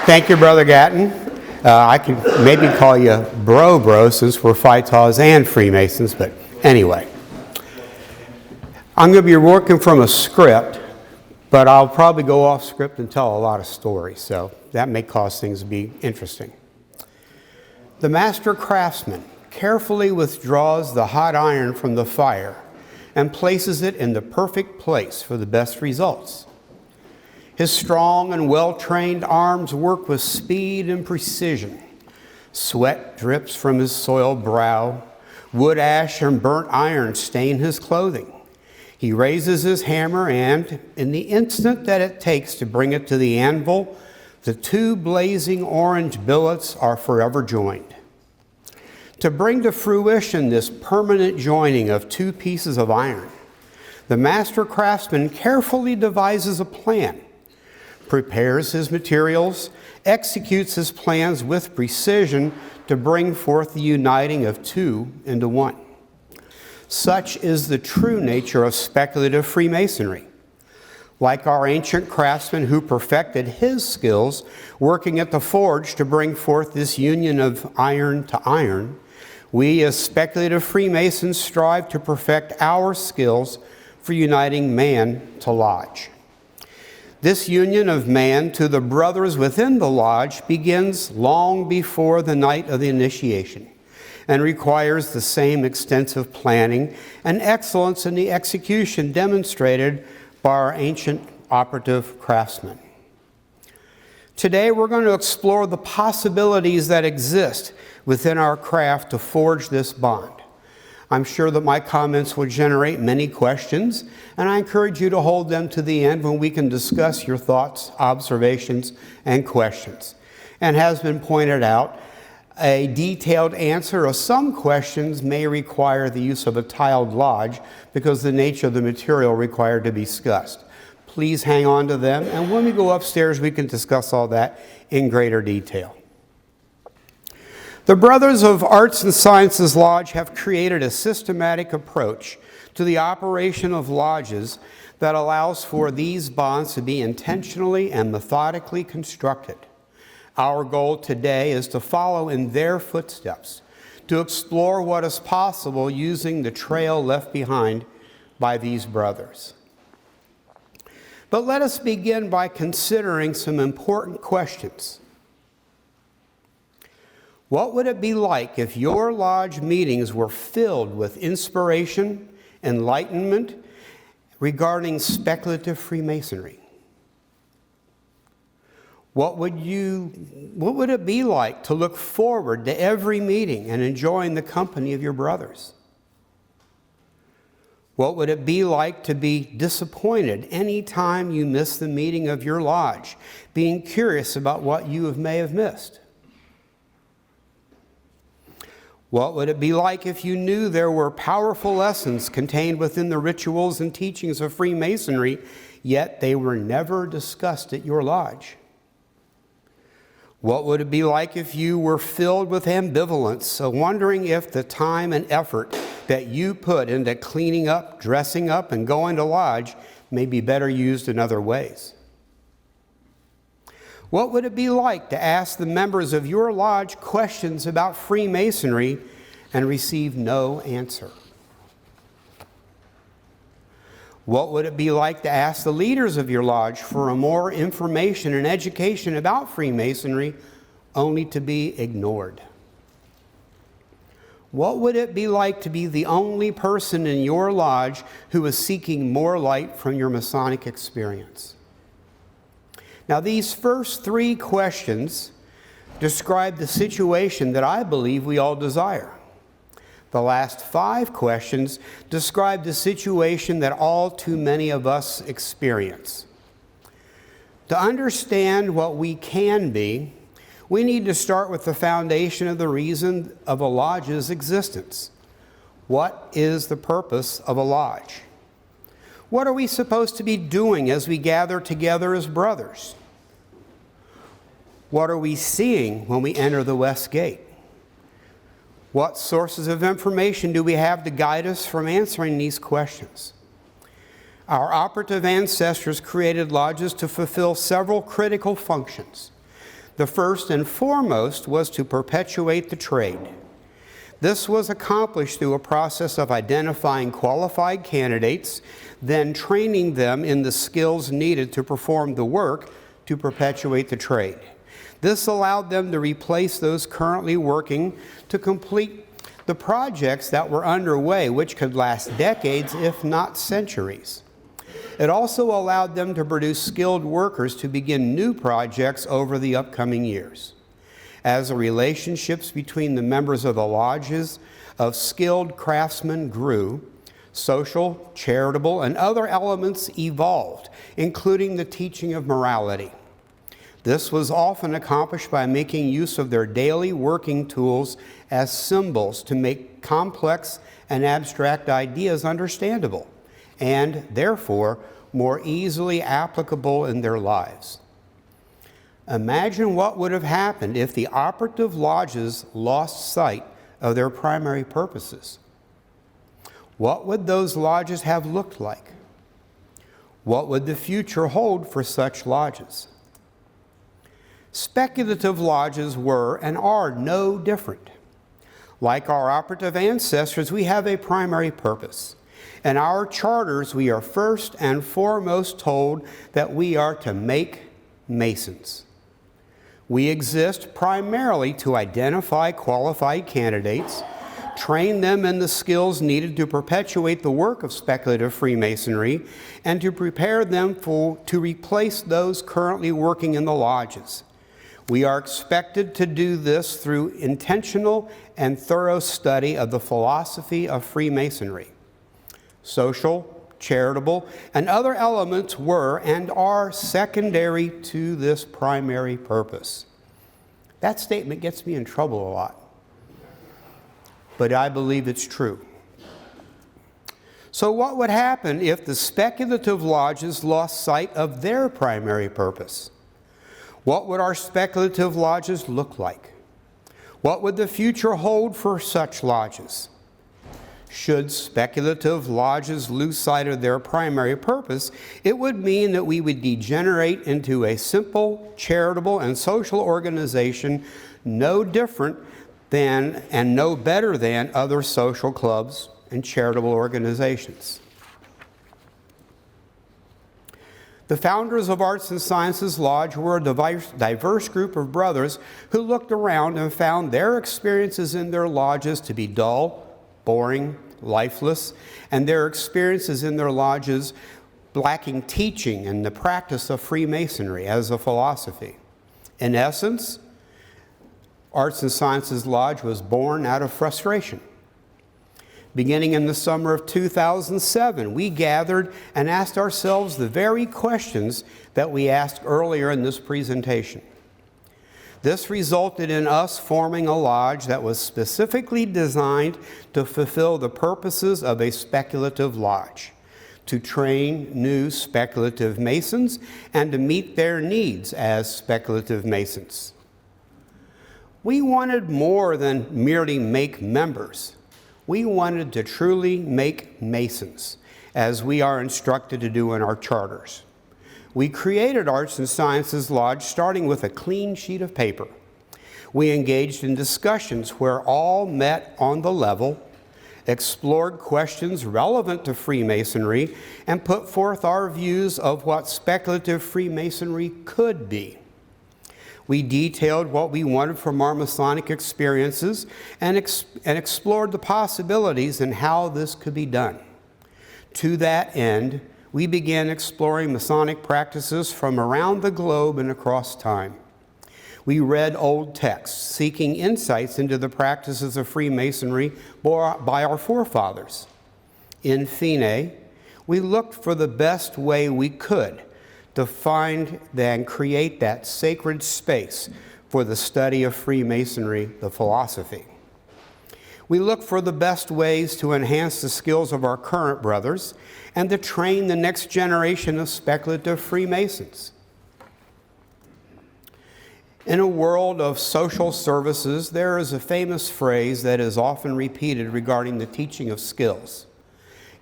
Thank you, Brother Gatton. I could maybe call you bro since we're Phytals and Freemasons, but anyway. I'm going to be working from a script, but I'll probably go off script and tell a lot of stories, so that may cause things to be interesting. The master craftsman carefully withdraws the hot iron from the fire and places it in the perfect place for the best results. His strong and well-trained arms work with speed and precision. Sweat drips from his soiled brow. Wood ash and burnt iron stain his clothing. He raises his hammer and, in the instant that it takes to bring it to the anvil, the two blazing orange billets are forever joined. To bring to fruition this permanent joining of two pieces of iron, the master craftsman carefully devises a plan, prepares his materials, executes his plans with precision to bring forth the uniting of two into one. Such is the true nature of speculative Freemasonry. Like our ancient craftsman who perfected his skills working at the forge to bring forth this union of iron to iron, we as speculative Freemasons strive to perfect our skills for uniting man to lodge. This union of man to the brothers within the lodge begins long before the night of the initiation and requires the same extensive planning and excellence in the execution demonstrated by our ancient operative craftsmen. Today we're going to explore the possibilities that exist within our craft to forge this bond. I'm sure that my comments will generate many questions, and I encourage you to hold them to the end when we can discuss your thoughts, observations, and questions. And has been pointed out, a detailed answer of some questions may require the use of a tiled lodge because the nature of the material required to be discussed. Please hang on to them, and when we go upstairs, we can discuss all that in greater detail. The Brothers of Arts and Sciences Lodge have created a systematic approach to the operation of lodges that allows for these bonds to be intentionally and methodically constructed. Our goal today is to follow in their footsteps, to explore what is possible using the trail left behind by these brothers. But let us begin by considering some important questions. What would it be like if your lodge meetings were filled with inspiration, enlightenment regarding speculative Freemasonry? What would it be like to look forward to every meeting and enjoying the company of your brothers? What would it be like to be disappointed any time you miss the meeting of your lodge, being curious about what you may have missed? What would it be like if you knew there were powerful lessons contained within the rituals and teachings of Freemasonry, yet they were never discussed at your lodge? What would it be like if you were filled with ambivalence, wondering if the time and effort that you put into cleaning up, dressing up, and going to lodge may be better used in other ways? What would it be like to ask the members of your lodge questions about Freemasonry and receive no answer? What would it be like to ask the leaders of your lodge for more information and education about Freemasonry only to be ignored? What would it be like to be the only person in your lodge who is seeking more light from your Masonic experience? Now, these first three questions describe the situation that I believe we all desire. The last 5 questions describe the situation that all too many of us experience. To understand what we can be, we need to start with the foundation of the reason of a lodge's existence. What is the purpose of a lodge? What are we supposed to be doing as we gather together as brothers? What are we seeing when we enter the West Gate? What sources of information do we have to guide us from answering these questions? Our operative ancestors created lodges to fulfill several critical functions. The first and foremost was to perpetuate the trade. This was accomplished through a process of identifying qualified candidates, then training them in the skills needed to perform the work to perpetuate the trade. This allowed them to replace those currently working to complete the projects that were underway, which could last decades, if not centuries. It also allowed them to produce skilled workers to begin new projects over the upcoming years. As the relationships between the members of the lodges of skilled craftsmen grew, social, charitable, and other elements evolved, including the teaching of morality. This was often accomplished by making use of their daily working tools as symbols to make complex and abstract ideas understandable, and therefore more easily applicable in their lives. Imagine what would have happened if the operative lodges lost sight of their primary purposes. What would those lodges have looked like? What would the future hold for such lodges? Speculative lodges were and are no different. Like our operative ancestors, we have a primary purpose. In our charters, we are first and foremost told that we are to make Masons. We exist primarily to identify qualified candidates, train them in the skills needed to perpetuate the work of speculative Freemasonry, and to prepare them to replace those currently working in the lodges. We are expected to do this through intentional and thorough study of the philosophy of Freemasonry. Social, charitable, and other elements were and are secondary to this primary purpose. That statement gets me in trouble a lot, but I believe it's true. So what would happen if the speculative lodges lost sight of their primary purpose? What would our speculative lodges look like? What would the future hold for such lodges? Should speculative lodges lose sight of their primary purpose, it would mean that we would degenerate into a simple, charitable, and social organization no different than and no better than other social clubs and charitable organizations. The founders of Arts and Sciences Lodge were a diverse group of brothers who looked around and found their experiences in their lodges to be dull, boring, lifeless, and their experiences in their lodges lacking teaching and the practice of Freemasonry as a philosophy. In essence, Arts and Sciences Lodge was born out of frustration. Beginning in the summer of 2007, we gathered and asked ourselves the very questions that we asked earlier in this presentation. This resulted in us forming a lodge that was specifically designed to fulfill the purposes of a speculative lodge, to train new speculative Masons and to meet their needs as speculative Masons. We wanted more than merely make members. We wanted to truly make Masons, as we are instructed to do in our charters. We created Arts and Sciences Lodge starting with a clean sheet of paper. We engaged in discussions where all met on the level, explored questions relevant to Freemasonry, and put forth our views of what speculative Freemasonry could be. We detailed what we wanted from our Masonic experiences and explored the possibilities and how this could be done. To that end, we began exploring Masonic practices from around the globe and across time. We read old texts, seeking insights into the practices of Freemasonry by our forefathers. In fine, we looked for the best way we could to find and create that sacred space for the study of Freemasonry, the philosophy. We look for the best ways to enhance the skills of our current brothers and to train the next generation of speculative Freemasons. In a world of social services, there is a famous phrase that is often repeated regarding the teaching of skills.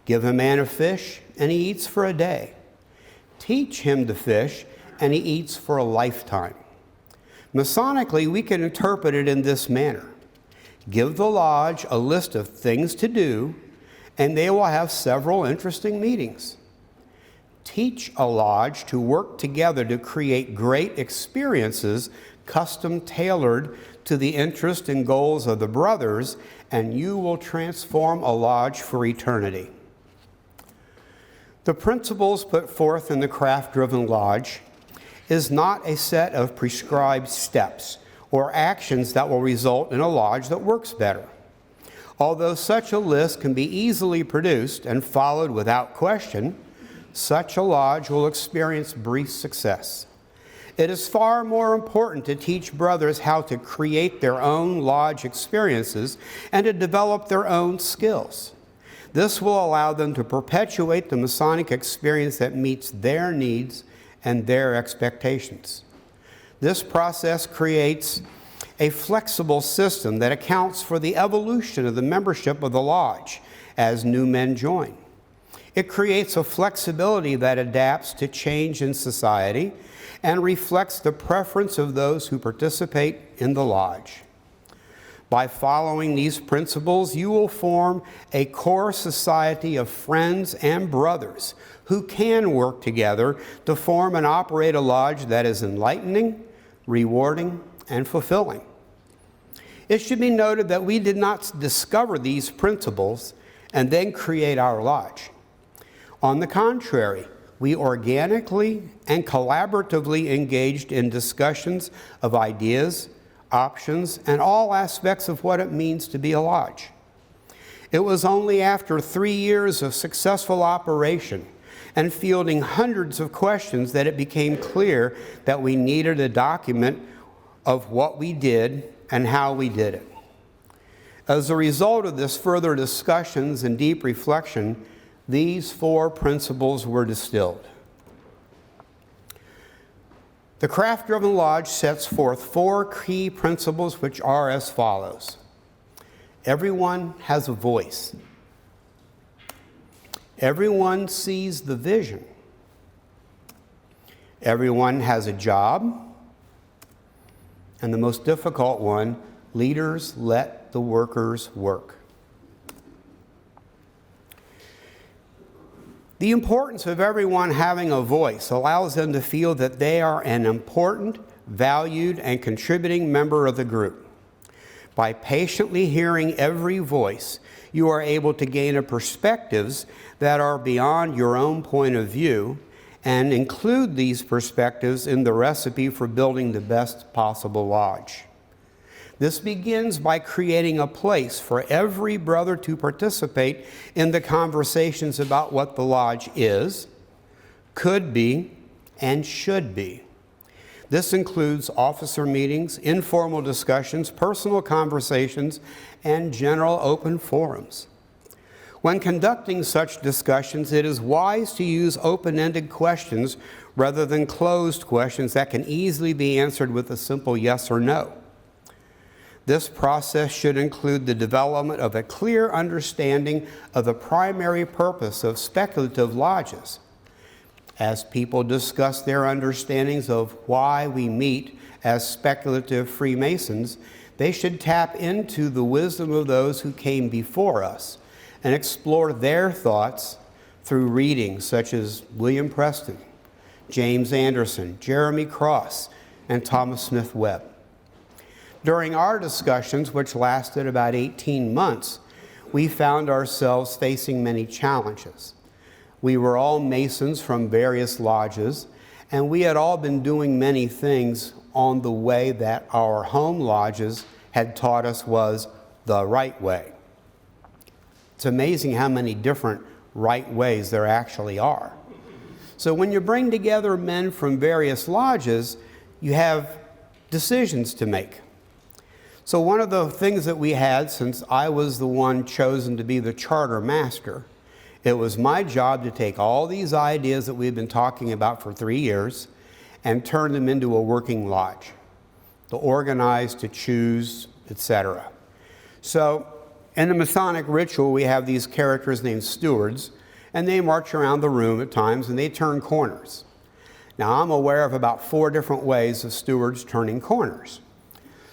Give a man a fish, and he eats for a day. Teach him to fish, and he eats for a lifetime. Masonically, we can interpret it in this manner. Give the lodge a list of things to do, and they will have several interesting meetings. Teach a lodge to work together to create great experiences custom tailored to the interests and goals of the brothers, and you will transform a lodge for eternity. The principles put forth in the craft-driven lodge is not a set of prescribed steps or actions that will result in a lodge that works better. Although such a list can be easily produced and followed without question, such a lodge will experience brief success. It is far more important to teach brothers how to create their own lodge experiences and to develop their own skills. This will allow them to perpetuate the Masonic experience that meets their needs and their expectations. This process creates a flexible system that accounts for the evolution of the membership of the lodge as new men join. It creates a flexibility that adapts to change in society and reflects the preference of those who participate in the lodge. By following these principles, you will form a core society of friends and brothers who can work together to form and operate a lodge that is enlightening, rewarding, and fulfilling. It should be noted that we did not discover these principles and then create our lodge. On the contrary, we organically and collaboratively engaged in discussions of ideas, options, and all aspects of what it means to be a lodge. It was only after 3 years of successful operation and fielding hundreds of questions that it became clear that we needed a document of what we did and how we did it. As a result of this further discussions and deep reflection, these 4 principles were distilled. The Craft-Driven Lodge sets forth 4 key principles which are as follows. Everyone has a voice. Everyone sees the vision. Everyone has a job. And the most difficult one, leaders let the workers work. The importance of everyone having a voice allows them to feel that they are an important, valued, and contributing member of the group. By patiently hearing every voice, you are able to gain perspectives that are beyond your own point of view and include these perspectives in the recipe for building the best possible lodge. This begins by creating a place for every brother to participate in the conversations about what the lodge is, could be, and should be. This includes officer meetings, informal discussions, personal conversations, and general open forums. When conducting such discussions, it is wise to use open-ended questions rather than closed questions that can easily be answered with a simple yes or no. This process should include the development of a clear understanding of the primary purpose of speculative lodges. As people discuss their understandings of why we meet as speculative Freemasons, they should tap into the wisdom of those who came before us and explore their thoughts through readings such as William Preston, James Anderson, Jeremy Cross, and Thomas Smith Webb. During our discussions, which lasted about 18 months, we found ourselves facing many challenges. We were all Masons from various lodges, and we had all been doing many things on the way that our home lodges had taught us was the right way. It's amazing how many different right ways there actually are. So when you bring together men from various lodges, you have decisions to make. So one of the things that we had, since I was the one chosen to be the charter master, it was my job to take all these ideas that we've been talking about for 3 years and turn them into a working lodge, to organize, to choose, etc. So in the Masonic ritual, we have these characters named stewards, and they march around the room at times and they turn corners. Now, I'm aware of about 4 different ways of stewards turning corners.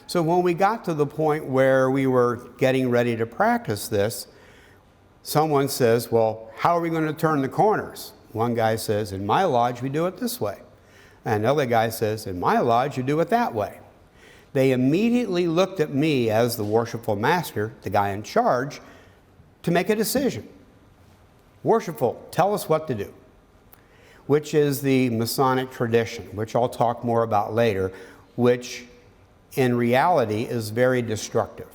So when we got to the point where we were getting ready to practice this, someone says, well, how are we going to turn the corners? One guy says, in my lodge, we do it this way. And another guy says, in my lodge, you do it that way. They immediately looked at me as the worshipful master, the guy in charge, to make a decision. Worshipful, tell us what to do, which is the Masonic tradition, which I'll talk more about later, which in reality is very destructive.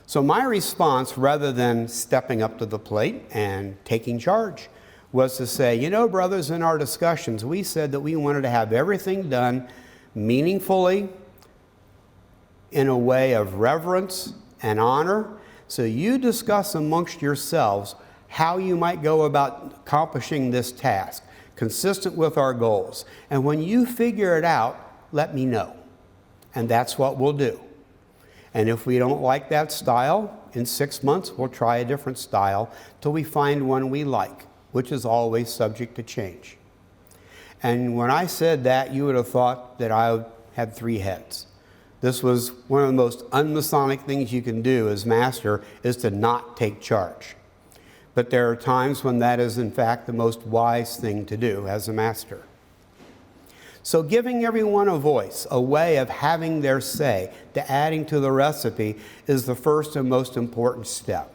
So my response, rather than stepping up to the plate and taking charge, was to say, you know, brothers, in our discussions, we said that we wanted to have everything done meaningfully, in a way of reverence and honor. So you discuss amongst yourselves how you might go about accomplishing this task, consistent with our goals. And when you figure it out, let me know. And that's what we'll do. And if we don't like that style, in 6 months, we'll try a different style till we find one we like, which is always subject to change. And when I said that, you would have thought that I had 3 heads. This was one of the most un-Masonic things you can do as master, is to not take charge. But there are times when that is, in fact, the most wise thing to do as a master. So giving everyone a voice, a way of having their say, to adding to the recipe, is the first and most important step.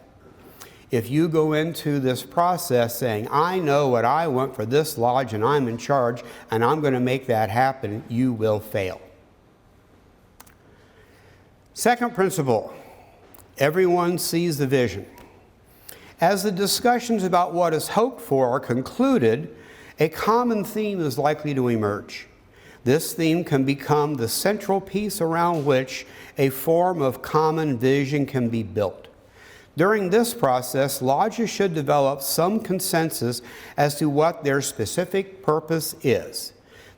If you go into this process saying, I know what I want for this lodge and I'm in charge and I'm going to make that happen, you will fail. Second principle, everyone sees the vision. As the discussions about what is hoped for are concluded, a common theme is likely to emerge. This theme can become the central piece around which a form of common vision can be built. During this process, lodges should develop some consensus as to what their specific purpose is,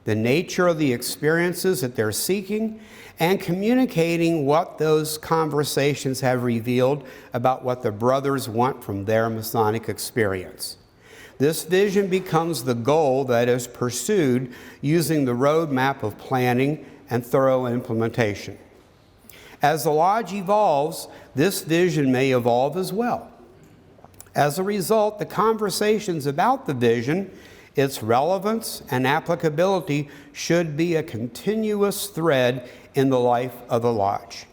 the nature of the experiences that they're seeking, and communicating what those conversations have revealed about what the brothers want from their Masonic experience. This vision becomes the goal that is pursued using the roadmap of planning and thorough implementation. As the lodge evolves, this vision may evolve as well. As a result, the conversations about the vision, its relevance and applicability should be a continuous thread in the life of the lodge.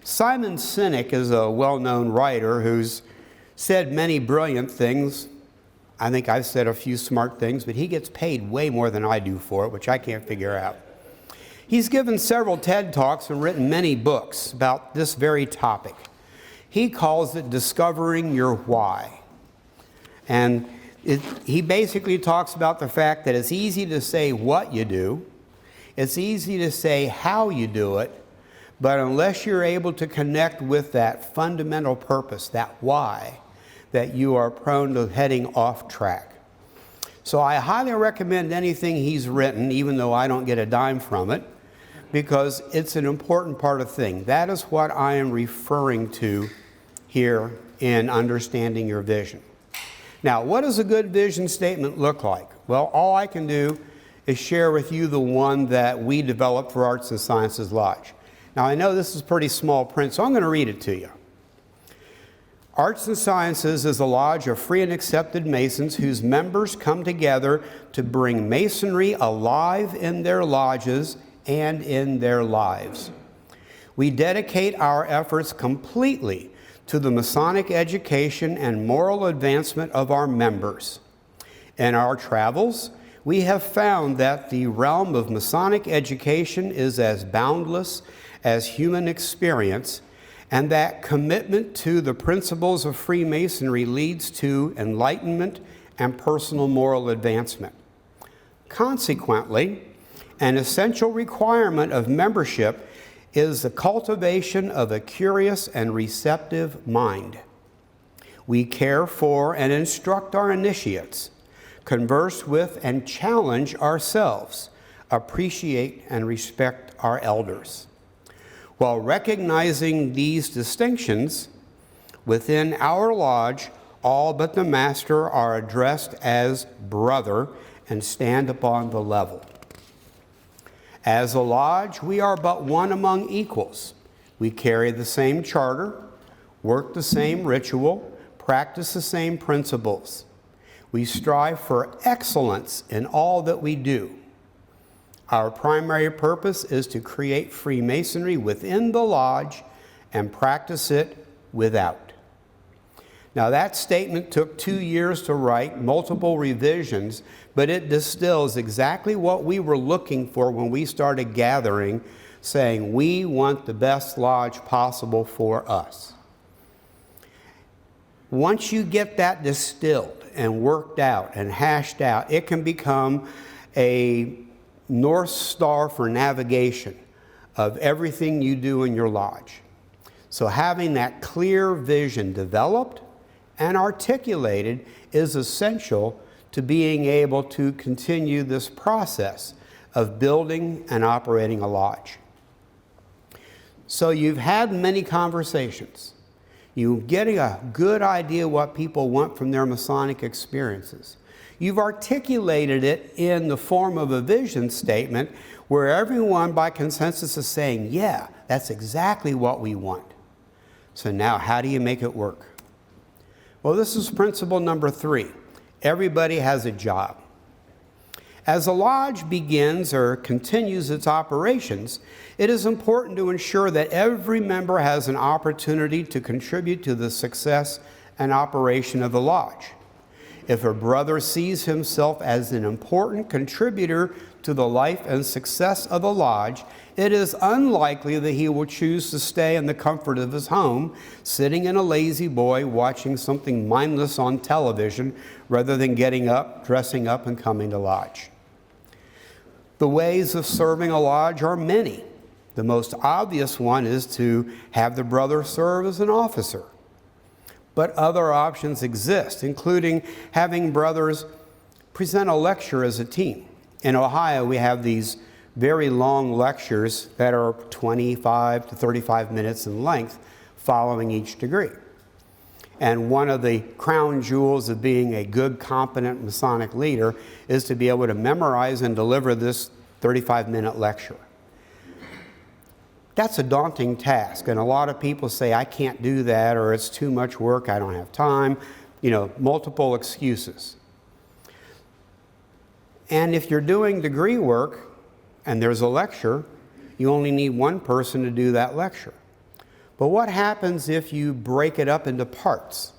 Simon Sinek is a well-known writer who's said many brilliant things. I think I've said a few smart things, but he gets paid way more than I do for it, which I can't figure out. He's given several TED Talks and written many books about this very topic. He calls it discovering your why. And he basically talks about the fact that it's easy to say what you do, it's easy to say how you do it, but unless you're able to connect with that fundamental purpose, that why, that you are prone to heading off track. So I highly recommend anything he's written, even though I don't get a dime from it, because it's an important part of the thing. That is what I am referring to here in understanding your vision. Now, what does a good vision statement look like? Well, all I can do is share with you the one that we developed for Arts and Sciences Lodge. Now, I know this is pretty small print, so I'm going to read it to you. Arts and Sciences is a lodge of free and accepted Masons whose members come together to bring Masonry alive in their lodges and in their lives. We dedicate our efforts completely to the Masonic education and moral advancement of our members. In our travels, we have found that the realm of Masonic education is as boundless as human experience, and that commitment to the principles of Freemasonry leads to enlightenment and personal moral advancement. Consequently, an essential requirement of membership is the cultivation of a curious and receptive mind. We care for and instruct our initiates, converse with and challenge ourselves, appreciate and respect our elders. While recognizing these distinctions, within our lodge, all but the master are addressed as brother and stand upon the level. As a lodge, we are but one among equals. We carry the same charter, work the same ritual, practice the same principles. We strive for excellence in all that we do. Our primary purpose is to create Freemasonry within the lodge and practice it without. Now, that statement took 2 years to write, multiple revisions, but it distills exactly what we were looking for when we started gathering, saying we want the best lodge possible for us. Once you get that distilled and worked out and hashed out, it can become a North Star for navigation of everything you do in your lodge. So having that clear vision developed and articulated is essential to being able to continue this process of building and operating a lodge. So you've had many conversations. You're getting a good idea what people want from their Masonic experiences. You've articulated it in the form of a vision statement where everyone by consensus is saying, yeah, that's exactly what we want. So now how do you make it work? Well, this is principle number 3. Everybody has a job. As a lodge begins or continues its operations, it is important to ensure that every member has an opportunity to contribute to the success and operation of the lodge. If a brother sees himself as an important contributor to the life and success of the lodge, it is unlikely that he will choose to stay in the comfort of his home, sitting in a lazy boy watching something mindless on television rather than getting up, dressing up, and coming to lodge. The ways of serving a lodge are many. The most obvious one is to have the brother serve as an officer. But other options exist, including having brothers present a lecture as a team. In Ohio, we have these very long lectures that are 25 to 35 minutes in length following each degree. And one of the crown jewels of being a good, competent Masonic leader is to be able to memorize and deliver this 35-minute lecture. That's a daunting task, and a lot of people say, I can't do that, or it's too much work, I don't have time, multiple excuses. And if you're doing degree work and there's a lecture, you only need one person to do that lecture. But what happens if you break it up into parts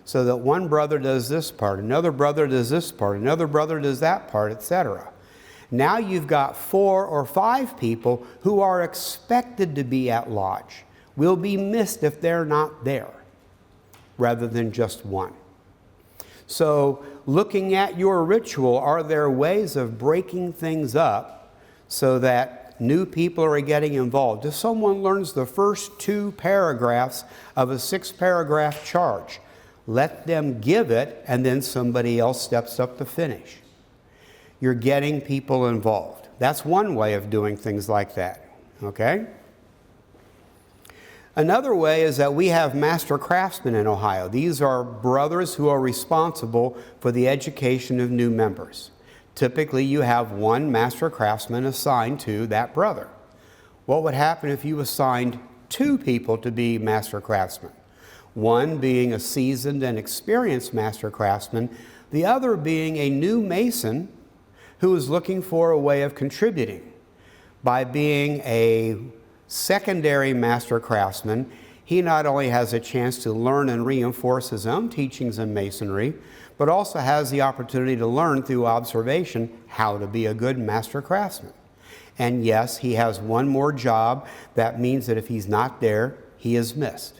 so that one brother does this part, another brother does this part, another brother does that part, etc.? Now you've got 4 or 5 people who are expected to be at lodge, will be missed if they're not there, rather than just one. So looking at your ritual, are there ways of breaking things up so that new people are getting involved? If someone learns the first 2 paragraphs of a 6-paragraph charge, let them give it, and then somebody else steps up to finish. You're getting people involved. That's one way of doing things like that, okay? Another way is that we have master craftsmen in Ohio. These are brothers who are responsible for the education of new members. Typically, you have one master craftsman assigned to that brother. What would happen if you assigned 2 people to be master craftsmen? One being a seasoned and experienced master craftsman, the other being a new Mason who is looking for a way of contributing. By being a secondary master craftsman, he not only has a chance to learn and reinforce his own teachings in Masonry, but also has the opportunity to learn through observation how to be a good master craftsman. And yes, he has one more job. That means that if he's not there, he is missed.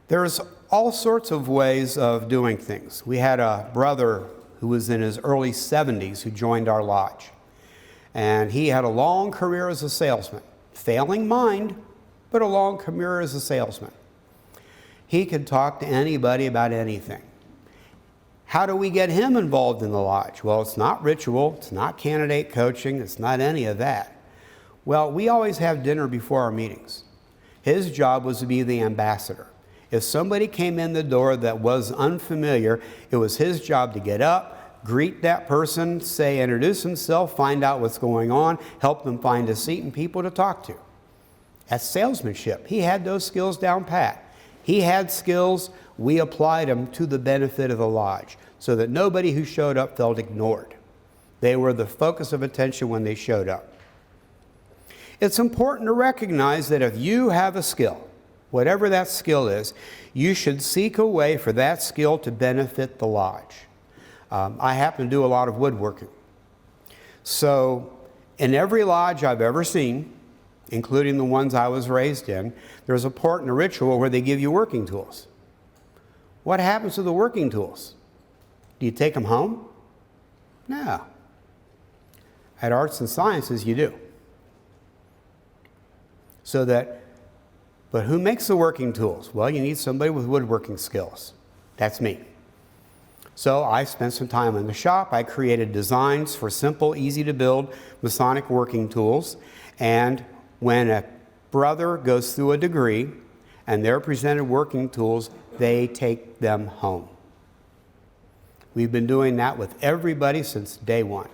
There's all sorts of ways of doing things. We had a brother who was in his early 70s who joined our lodge. And he had a long career as a salesman. Failing mind, but a long career as a salesman. He could talk to anybody about anything. How do we get him involved in the lodge? Well, it's not ritual, it's not candidate coaching, it's not any of that. Well, we always have dinner before our meetings. His job was to be the ambassador. If somebody came in the door that was unfamiliar, it was his job to get up, greet that person, introduce himself, find out what's going on, help them find a seat and people to talk to. That's salesmanship. He had those skills down pat. He had skills, we applied them to the benefit of the lodge so that nobody who showed up felt ignored. They were the focus of attention when they showed up. It's important to recognize that if you have a skill, whatever that skill is, you should seek a way for that skill to benefit the lodge. I happen to do a lot of woodworking. So in every lodge I've ever seen, including the ones I was raised in, there's a part in the ritual where they give you working tools. What happens to the working tools? Do you take them home? No. At Arts and Sciences, you do. But who makes the working tools? Well, you need somebody with woodworking skills. That's me. So I spent some time in the shop. I created designs for simple, easy to build Masonic working tools. And when a brother goes through a degree and they're presented working tools, they take them home. We've been doing that with everybody since day one.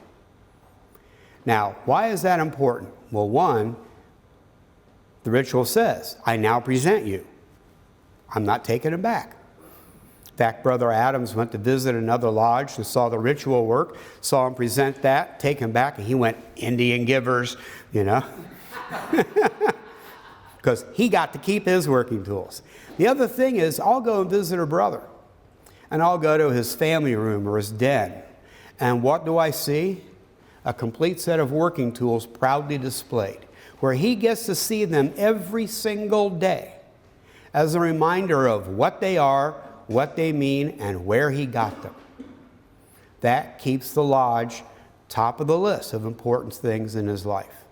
Now, why is that important? Well, one, the ritual says, I now present you. I'm not taking them back. In fact, Brother Adams went to visit another lodge and saw the ritual work, saw him present that, take him back, and he went, Indian givers, because he got to keep his working tools. The other thing is, I'll go and visit a brother, and I'll go to his family room or his den, and what do I see? A complete set of working tools proudly displayed, where he gets to see them every single day as a reminder of what they are, what they mean, and where he got them. That keeps the lodge top of the list of important things in his life.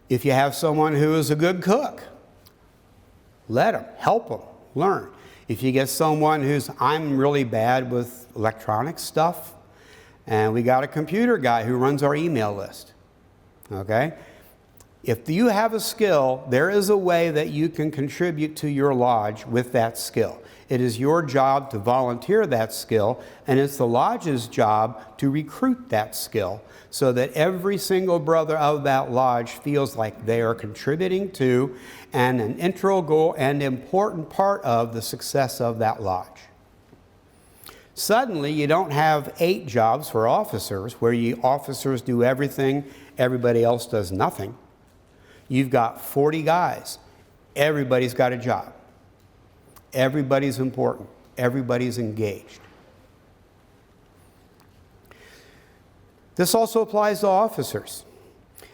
If you have someone who is a good cook, let them, help them, learn. If you get someone I'm really bad with electronic stuff, and we got a computer guy who runs our email list. Okay? If you have a skill, there is a way that you can contribute to your lodge with that skill. It is your job to volunteer that skill, and it's the lodge's job to recruit that skill so that every single brother of that lodge feels like they are contributing to and an integral and important part of the success of that lodge. Suddenly, you don't have 8 jobs for officers where officers do everything, everybody else does nothing. You've got 40 guys. Everybody's got a job. Everybody's important. Everybody's engaged. This also applies to officers.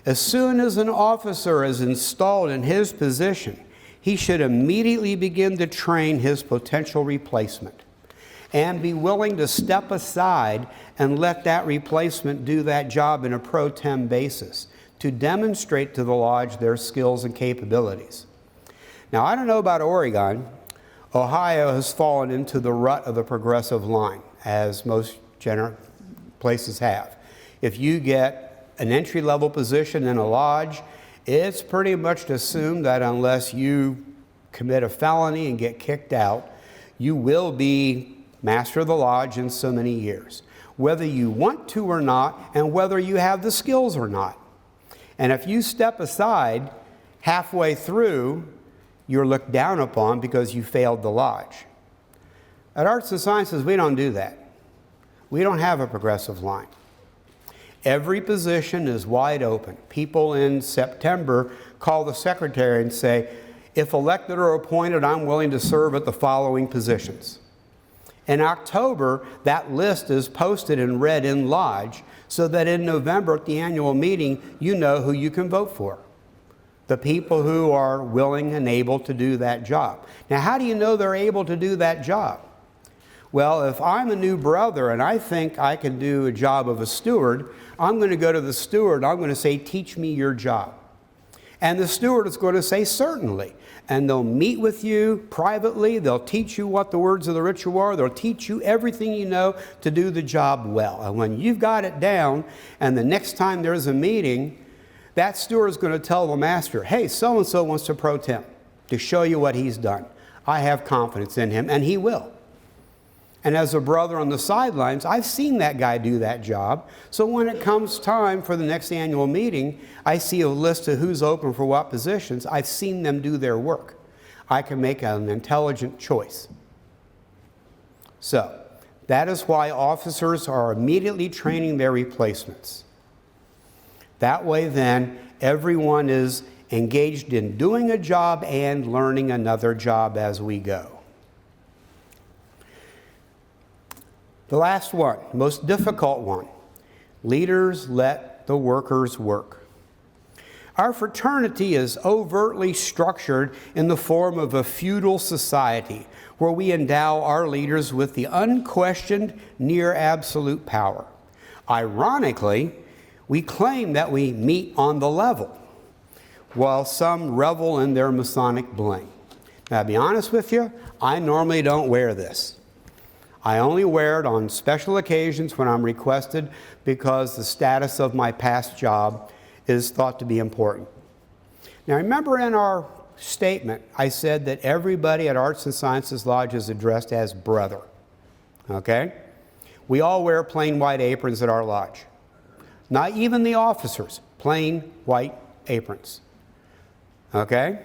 As soon as an officer is installed in his position, he should immediately begin to train his potential replacement and be willing to step aside and let that replacement do that job in a pro tem basis to demonstrate to the lodge their skills and capabilities. Now, I don't know about Oregon. Ohio has fallen into the rut of the progressive line, as most places have. If you get an entry-level position in a lodge, it's pretty much assumed that unless you commit a felony and get kicked out, you will be master of the lodge in so many years, whether you want to or not, and whether you have the skills or not. And if you step aside halfway through, you're looked down upon because you failed the lodge. At Arts and Sciences, we don't do that. We don't have a progressive line. Every position is wide open. People in September call the secretary and say, if elected or appointed, I'm willing to serve at the following positions. In October, that list is posted and read in lodge so that in November at the annual meeting, you know who you can vote for. The people who are willing and able to do that job. Now, how do you know they're able to do that job? Well, if I'm a new brother and I think I can do a job of a steward, I'm going to go to the steward. I'm going to say, teach me your job. And the steward is going to say, certainly. And they'll meet with you privately. They'll teach you what the words of the ritual are. They'll teach you everything you know to do the job well. And when you've got it down, and the next time there's a meeting, that steward is going to tell the master, hey, so-and-so wants to pro tem. to show you what he's done. I have confidence in him, and he will. And as a brother on the sidelines, I've seen that guy do that job. So when it comes time for the next annual meeting, I see a list of who's open for what positions. I've seen them do their work. I can make an intelligent choice. So that is why officers are immediately training their replacements. That way then, everyone is engaged in doing a job and learning another job as we go. The last one, most difficult one, leaders let the workers work. Our fraternity is overtly structured in the form of a feudal society where we endow our leaders with the unquestioned, near absolute power. Ironically, we claim that we meet on the level, while some revel in their Masonic bling. Now, to be honest with you, I normally don't wear this. I only wear it on special occasions when I'm requested because the status of my past job is thought to be important. Now, remember in our statement, I said that everybody at Arts and Sciences Lodge is addressed as brother. Okay? We all wear plain white aprons at our lodge. Not even the officers, plain white aprons. Okay?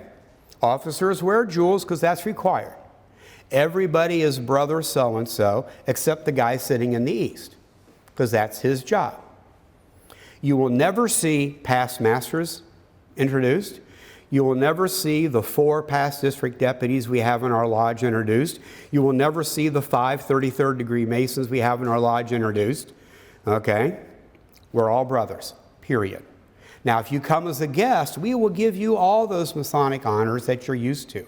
Officers wear jewels because that's required. Everybody is brother so-and-so except the guy sitting in the east because that's his job. You will never see past masters introduced. You will never see the 4 past district deputies we have in our lodge introduced. You will never see the 5 33rd degree Masons we have in our lodge introduced. Okay? We're all brothers, period. Now, if you come as a guest, we will give you all those Masonic honors that you're used to.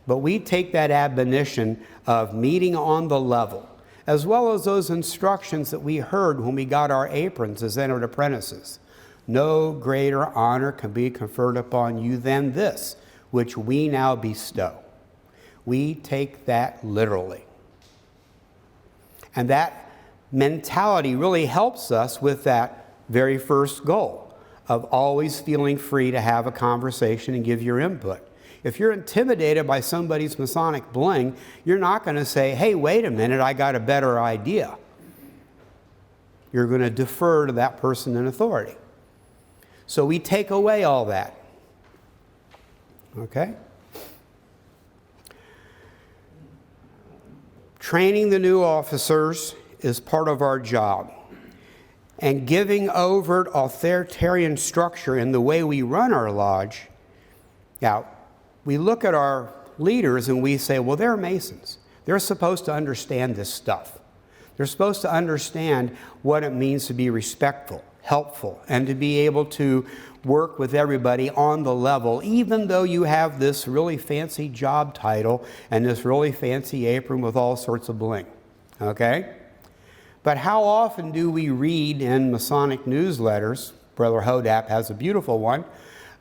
But we take that admonition of meeting on the level, as well as those instructions that we heard when we got our aprons as entered apprentices. No greater honor can be conferred upon you than this, which we now bestow. We take that literally. And that mentality really helps us with that very first goal of always feeling free to have a conversation and give your input. If you're intimidated by somebody's Masonic bling, you're not going to say, hey, wait a minute, I got a better idea. You're going to defer to that person in authority. So we take away all that. Okay? Training the new officers is part of our job. And giving overt authoritarian structure in the way we run our lodge. Now, we look at our leaders and we say, well, they're Masons. They're supposed to understand this stuff. They're supposed to understand what it means to be respectful, helpful, and to be able to work with everybody on the level, even though you have this really fancy job title and this really fancy apron with all sorts of bling. Okay? But how often do we read in Masonic newsletters, Brother Hodap has a beautiful one,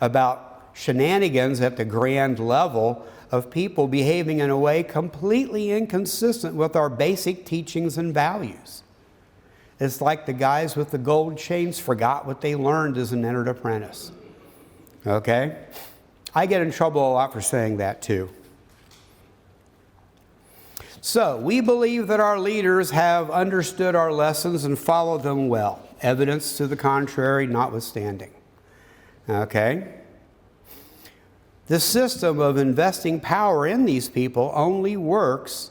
about shenanigans at the grand level of people behaving in a way completely inconsistent with our basic teachings and values. It's like the guys with the gold chains forgot what they learned as an entered apprentice. Okay? I get in trouble a lot for saying that too. So, we believe that our leaders have understood our lessons and followed them well. Evidence to the contrary notwithstanding. Okay? The system of investing power in these people only works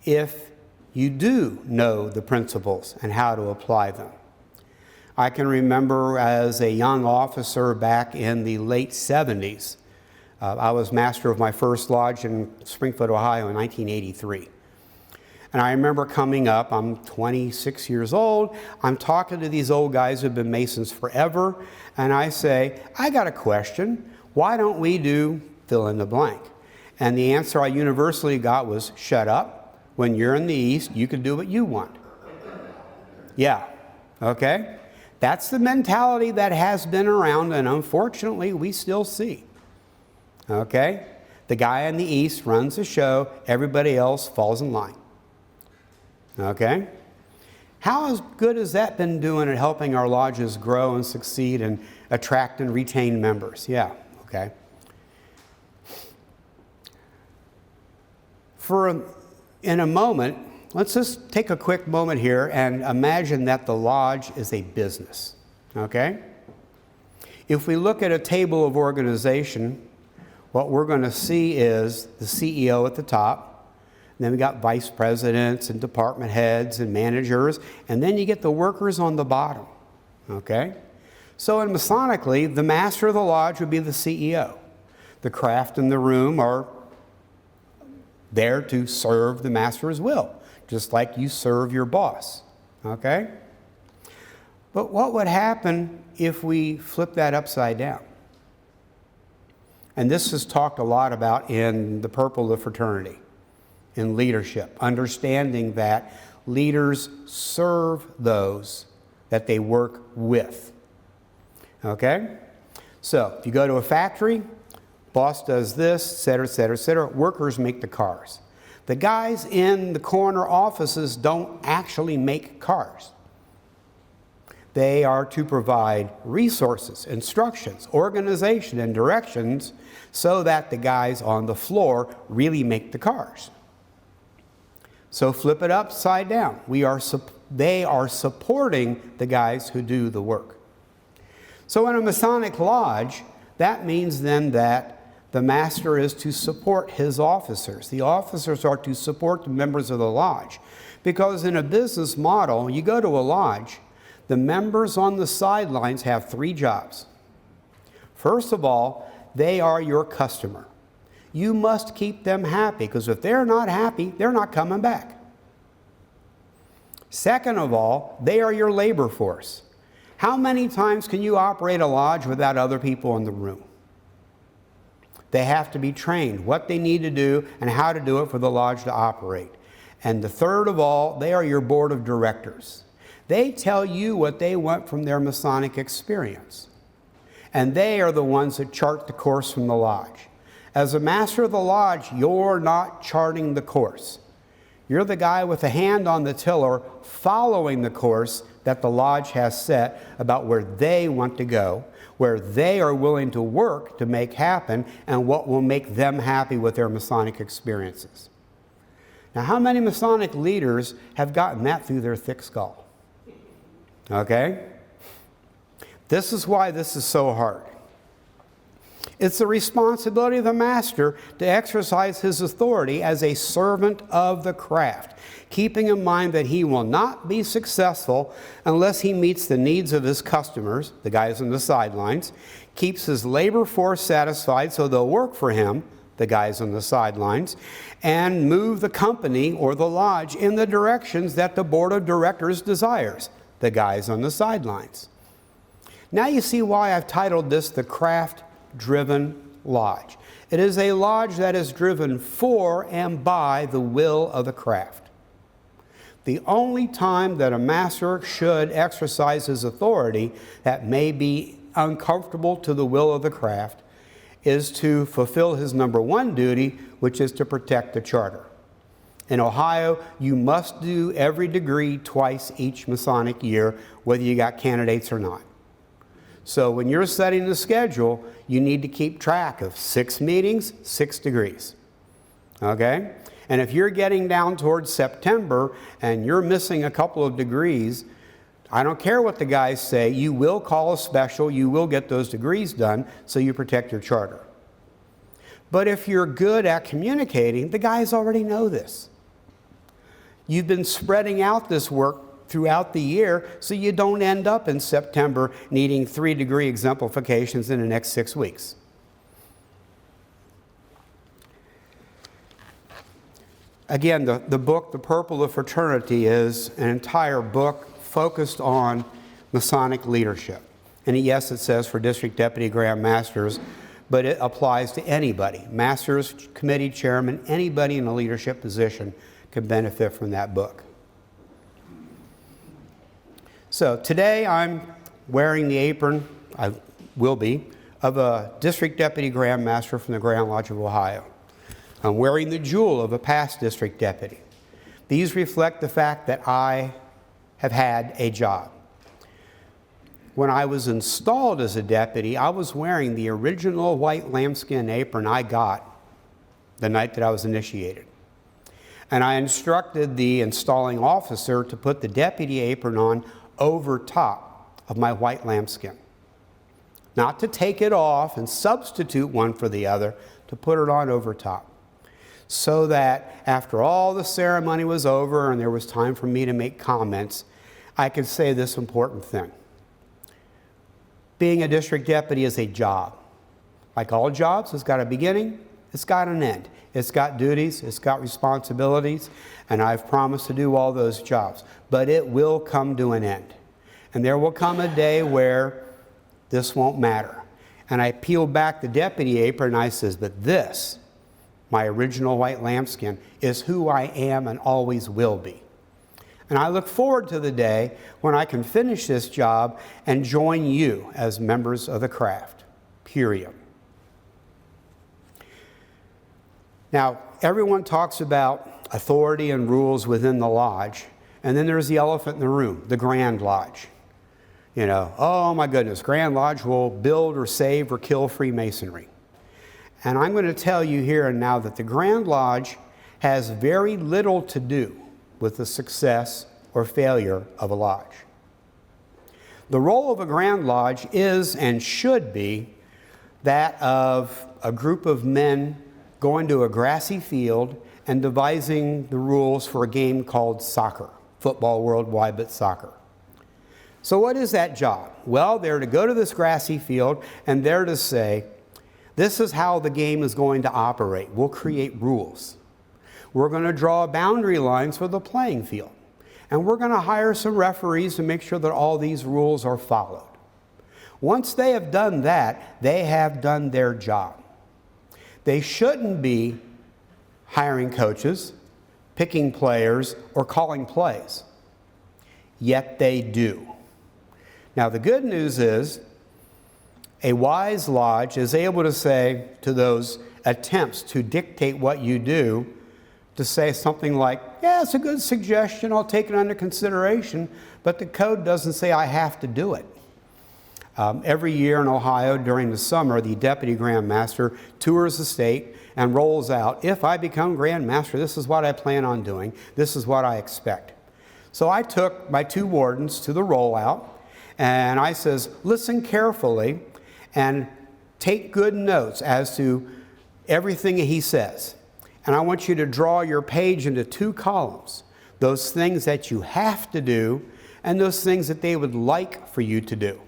if you do know the principles and how to apply them. I can remember as a young officer back in the late 70s, I was master of my first lodge in Springfield, Ohio in 1983. And I remember coming up, I'm 26 years old, I'm talking to these old guys who've been Masons forever, and I say, I got a question. Why don't we do fill in the blank? And the answer I universally got was, shut up. When you're in the East, you can do what you want. Yeah, okay? That's the mentality that has been around, and unfortunately, we still see. Okay? The guy in the East runs the show, everybody else falls in line. Okay? How good has that been doing at helping our lodges grow and succeed and attract and retain members? Yeah, okay. In a moment, let's just take a quick moment here and imagine that the lodge is a business, okay? If we look at a table of organization, what we're going to see is the CEO at the top, and then we got vice presidents and department heads and managers, and then you get the workers on the bottom, okay? So in Masonically, the master of the lodge would be the CEO. The craft in the room are there to serve the master's will, just like you serve your boss, okay? But what would happen if we flip that upside down? And this is talked a lot about in the Purple of Fraternity, in leadership, understanding that leaders serve those that they work with, okay? So if you go to a factory, boss does this, et cetera, et cetera, et cetera. Workers make the cars. The guys in the corner offices don't actually make cars. They are to provide resources, instructions, organization, and directions so that the guys on the floor really make the cars. So flip it upside down. They are supporting the guys who do the work. So in a Masonic lodge, that means then that the master is to support his officers. The officers are to support the members of the lodge. Because in a business model, you go to a lodge, the members on the sidelines have 3 jobs. First of all, they are your customer. You must keep them happy, because if they're not happy, they're not coming back. Second of all, they are your labor force. How many times can you operate a lodge without other people in the room? They have to be trained what they need to do and how to do it for the lodge to operate. And the third of all, they are your board of directors. They tell you what they want from their Masonic experience. And they are the ones that chart the course from the lodge. As a master of the lodge, you're not charting the course. You're the guy with a hand on the tiller following the course that the lodge has set about where they want to go, where they are willing to work to make happen, and what will make them happy with their Masonic experiences. Now, how many Masonic leaders have gotten that through their thick skull? Okay? This is why this is so hard. It's the responsibility of the master to exercise his authority as a servant of the craft, keeping in mind that he will not be successful unless he meets the needs of his customers, the guys on the sidelines, keeps his labor force satisfied so they'll work for him, the guys on the sidelines, and move the company or the lodge in the directions that the board of directors desires, the guys on the sidelines. Now you see why I've titled this the Craft-Driven Lodge. It is a lodge that is driven for and by the will of the craft. The only time that a master should exercise his authority that may be uncomfortable to the will of the craft is to fulfill his number one duty, which is to protect the charter. In Ohio, you must do every degree twice each Masonic year, whether you got candidates or not. So when you're setting the schedule, you need to keep track of 6 meetings, 6 degrees. Okay? And if you're getting down towards September and you're missing a couple of degrees, I don't care what the guys say, you will call a special, you will get those degrees done so you protect your charter. But if you're good at communicating, the guys already know this. You've been spreading out this work throughout the year so you don't end up in September needing 3-degree exemplifications in the next 6 weeks. Again, the book, The Purple of Fraternity, is an entire book focused on Masonic leadership. And yes, it says for District Deputy Grand Masters, but it applies to anybody. Masters, committee chairman, anybody in a leadership position can benefit from that book. So today I'm wearing the apron, I will be, of a District Deputy Grand Master from the Grand Lodge of Ohio. I'm wearing the jewel of a past District Deputy. These reflect the fact that I have had a job. When I was installed as a deputy, I was wearing the original white lambskin apron I got the night that I was initiated. And I instructed the installing officer to put the deputy apron on over top of my white lambskin. Not to take it off and substitute one for the other, to put it on over top. So that after all the ceremony was over and there was time for me to make comments, I could say this important thing. Being a district deputy is a job. Like all jobs, it's got a beginning, it's got an end. It's got duties, it's got responsibilities, and I've promised to do all those jobs. But it will come to an end. And there will come a day where this won't matter. And I peeled back the deputy apron and I says, but this, my original white lambskin, is who I am and always will be. And I look forward to the day when I can finish this job and join you as members of the craft, period. Now, everyone talks about authority and rules within the lodge, and then there's the elephant in the room, the Grand Lodge. You know, oh my goodness, Grand Lodge will build or save or kill Freemasonry. And I'm going to tell you here and now that the Grand Lodge has very little to do with the success or failure of a lodge. The role of a Grand Lodge is and should be that of a group of men going to a grassy field and devising the rules for a game called soccer, football worldwide, but soccer. So what is that job? Well, they're to go to this grassy field and they're to say, this is how the game is going to operate. We'll create rules. We're going to draw boundary lines for the playing field. And we're going to hire some referees to make sure that all these rules are followed. Once they have done that, they have done their job. They shouldn't be hiring coaches, picking players, or calling plays. Yet they do. Now the good news is, a wise lodge is able to say to those attempts to dictate what you do, to say something like, yeah, it's a good suggestion, I'll take it under consideration, but the code doesn't say I have to do it. Every year in Ohio during the summer, the Deputy Grand Master tours the state and rolls out, if I become Grand Master, this is what I plan on doing, this is what I expect. So I took my two wardens to the rollout and I says, listen carefully and take good notes as to everything he says. And I want you to draw your page into two columns, those things that you have to do and those things that they would like for you to do.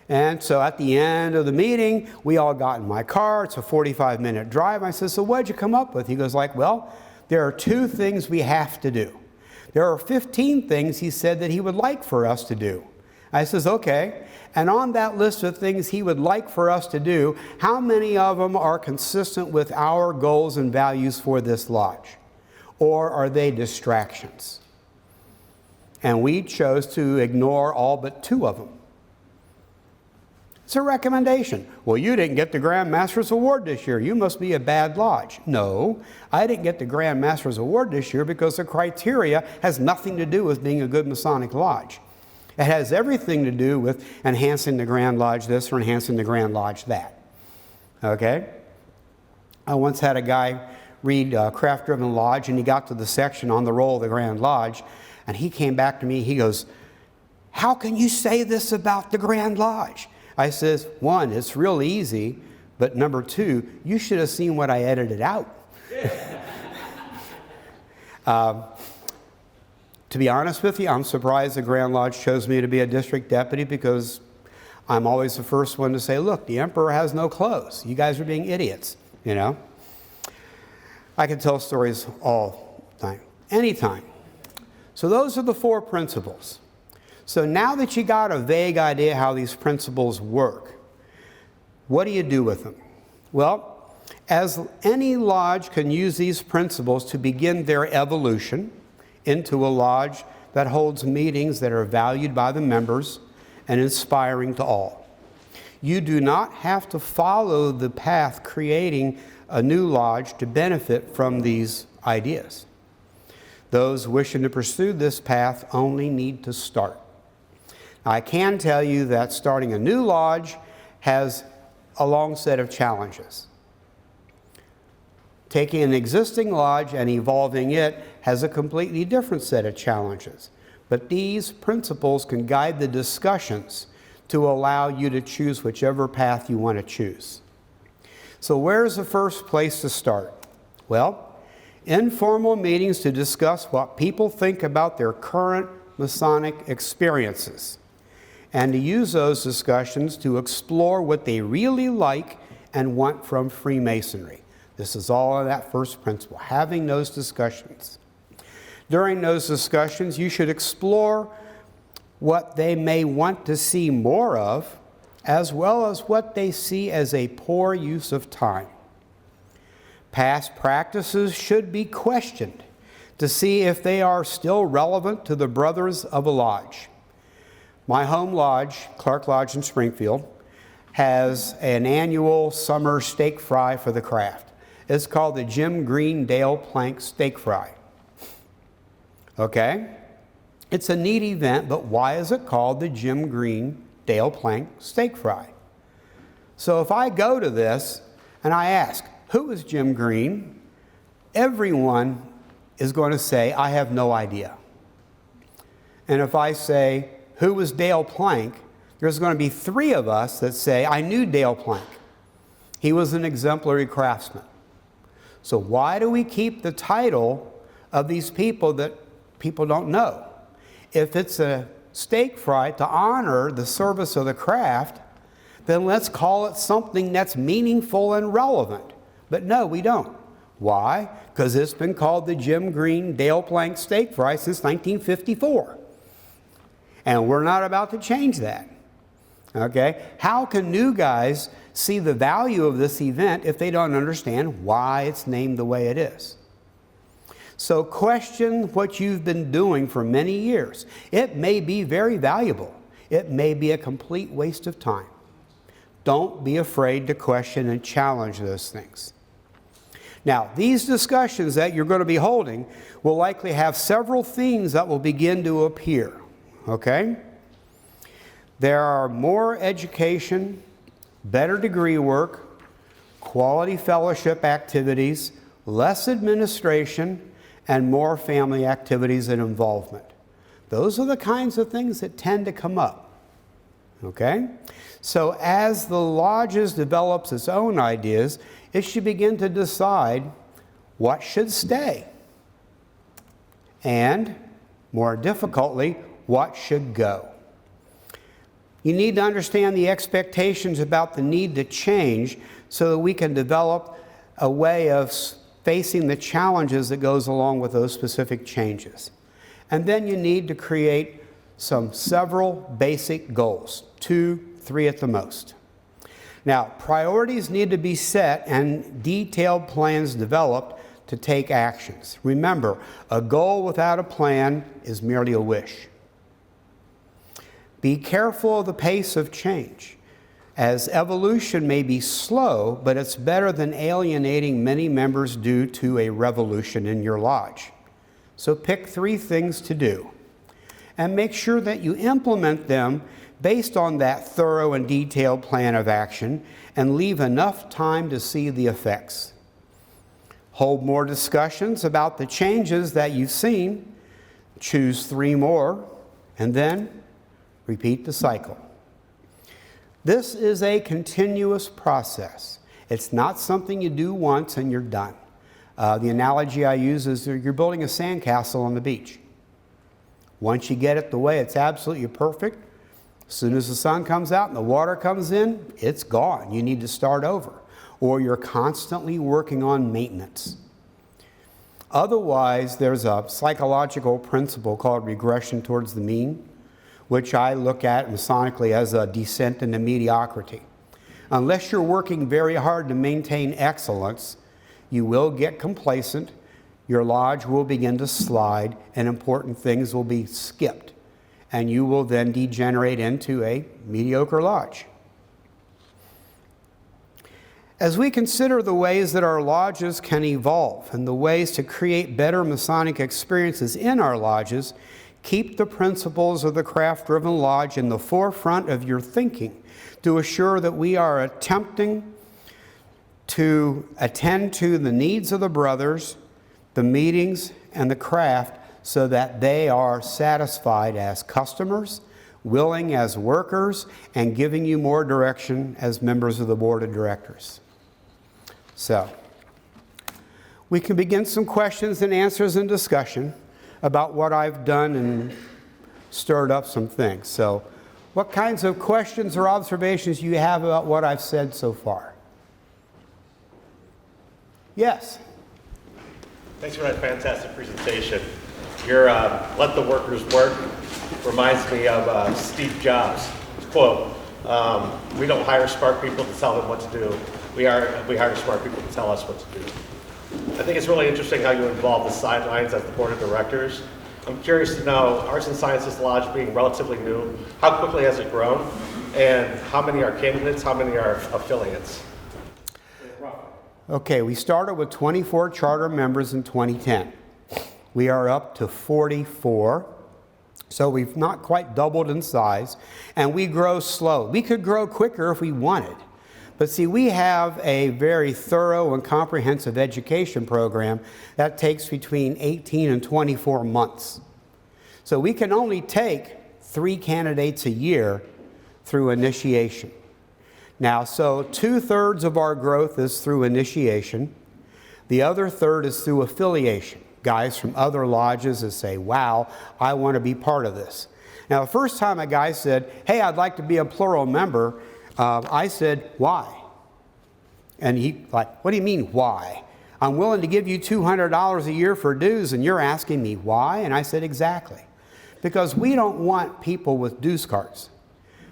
And so at the end of the meeting, we all got in my car. It's a 45-minute drive. I said, so what'd you come up with? He goes like, well, there are two things we have to do. There are 15 things he said that he would like for us to do. I says, okay. And on that list of things he would like for us to do, how many of them are consistent with our goals and values for this lodge? Or are they distractions? And we chose to ignore all but two of them. It's a recommendation. Well, you didn't get the Grand Master's Award this year. You must be a bad lodge. No, I didn't get the Grand Master's Award this year because the criteria has nothing to do with being a good Masonic lodge. It has everything to do with enhancing the Grand Lodge this or enhancing the Grand Lodge that. Okay? I once had a guy read Craft Driven Lodge, and he got to the section on the role of the Grand Lodge, and he came back to me, he goes, how can you say this about the Grand Lodge? I says, one, it's real easy, but number two, you should have seen what I edited out. To be honest with you, I'm surprised the Grand Lodge chose me to be a district deputy because I'm always the first one to say, look, the emperor has no clothes. You guys are being idiots, you know. I can tell stories all the time, anytime. So those are the four principles. So now that you got a vague idea how these principles work, what do you do with them? Well, as any lodge can use these principles to begin their evolution into a lodge that holds meetings that are valued by the members and inspiring to all. You do not have to follow the path creating a new lodge to benefit from these ideas. Those wishing to pursue this path only need to start. I can tell you that starting a new lodge has a long set of challenges. Taking an existing lodge and evolving it has a completely different set of challenges. But these principles can guide the discussions to allow you to choose whichever path you want to choose. So where's the first place to start? Well, informal meetings to discuss what people think about their current Masonic experiences, and to use those discussions to explore what they really like and want from Freemasonry. This is all of that first principle, having those discussions. During those discussions, you should explore what they may want to see more of, as well as what they see as a poor use of time. Past practices should be questioned to see if they are still relevant to the brothers of a lodge. My home lodge, Clark Lodge in Springfield, has an annual summer steak fry for the craft. It's called the Jim Green Dale Plank Steak Fry. Okay? It's a neat event, but why is it called the Jim Green Dale Plank Steak Fry? So if I go to this and I ask, who is Jim Green? Everyone is going to say, I have no idea. And if I say, who was Dale Plank? There's going to be 3 of us that say, I knew Dale Plank. He was an exemplary craftsman. So why do we keep the title of these people that people don't know? If it's a steak fry to honor the service of the craft, then let's call it something that's meaningful and relevant. But no, we don't. Why? Because it's been called the Jim Green Dale Plank Steak Fry since 1954. And we're not about to change that. Okay? How can new guys see the value of this event if they don't understand why it's named the way it is? So question what you've been doing for many years. It may be very valuable. It may be a complete waste of time. Don't be afraid to question and challenge those things. Now, these discussions that you're going to be holding will likely have several themes that will begin to appear. Okay? There are more education, better degree work, quality fellowship activities, less administration, and more family activities and involvement. Those are the kinds of things that tend to come up. Okay? So as the lodges develops its own ideas, it should begin to decide what should stay. And, more difficultly, what should go. You need to understand the expectations about the need to change so that we can develop a way of facing the challenges that goes along with those specific changes. And then you need to create several basic goals, 2, 3 at the most. Now, priorities need to be set and detailed plans developed to take actions. Remember, a goal without a plan is merely a wish. Be careful of the pace of change, as evolution may be slow, but it's better than alienating many members due to a revolution in your lodge. So pick 3 things to do, and make sure that you implement them based on that thorough and detailed plan of action, and leave enough time to see the effects. Hold more discussions about the changes that you've seen, choose 3 more, and then repeat the cycle. This is a continuous process. It's not something you do once and you're done. The analogy I use is you're building a sandcastle on the beach. Once you get it the way it's absolutely perfect, as soon as the sun comes out and the water comes in, it's gone. You need to start over. Or you're constantly working on maintenance. Otherwise, there's a psychological principle called regression towards the mean, which I look at Masonically as a descent into mediocrity. Unless you're working very hard to maintain excellence, you will get complacent, your lodge will begin to slide, and important things will be skipped. And you will then degenerate into a mediocre lodge. As we consider the ways that our lodges can evolve and the ways to create better Masonic experiences in our lodges, keep the principles of the craft-driven lodge in the forefront of your thinking to assure that we are attempting to attend to the needs of the brothers, the meetings, and the craft so that they are satisfied as customers, willing as workers, and giving you more direction as members of the board of directors. So, we can begin some questions and answers and discussion about what I've done and stirred up some things. So, what kinds of questions or observations do you have about what I've said so far? Yes? Thanks for that fantastic presentation. Your let the workers work reminds me of Steve Jobs' quote, we don't hire smart people to tell them what to do. We hire smart people to tell us what to do. I think it's really interesting how you involve the sidelines as the board of directors. I'm curious to know, Arts and Sciences Lodge being relatively new, how quickly has it grown? And how many are candidates, how many are affiliates? Okay, we started with 24 charter members in 2010. We are up to 44. So we've not quite doubled in size, and we grow slow. We could grow quicker if we wanted. But see, we have a very thorough and comprehensive education program that takes between 18 and 24 months. So we can only take 3 candidates a year through initiation. Now, so 2/3 of our growth is through initiation. The other third is through affiliation. Guys from other lodges that say, wow, I want to be part of this. Now, the first time a guy said, hey, I'd like to be a plural member, I said, why? And he like, what do you mean, why? I'm willing to give you $200 a year for dues, and you're asking me why? And I said, exactly. Because we don't want people with dues cards.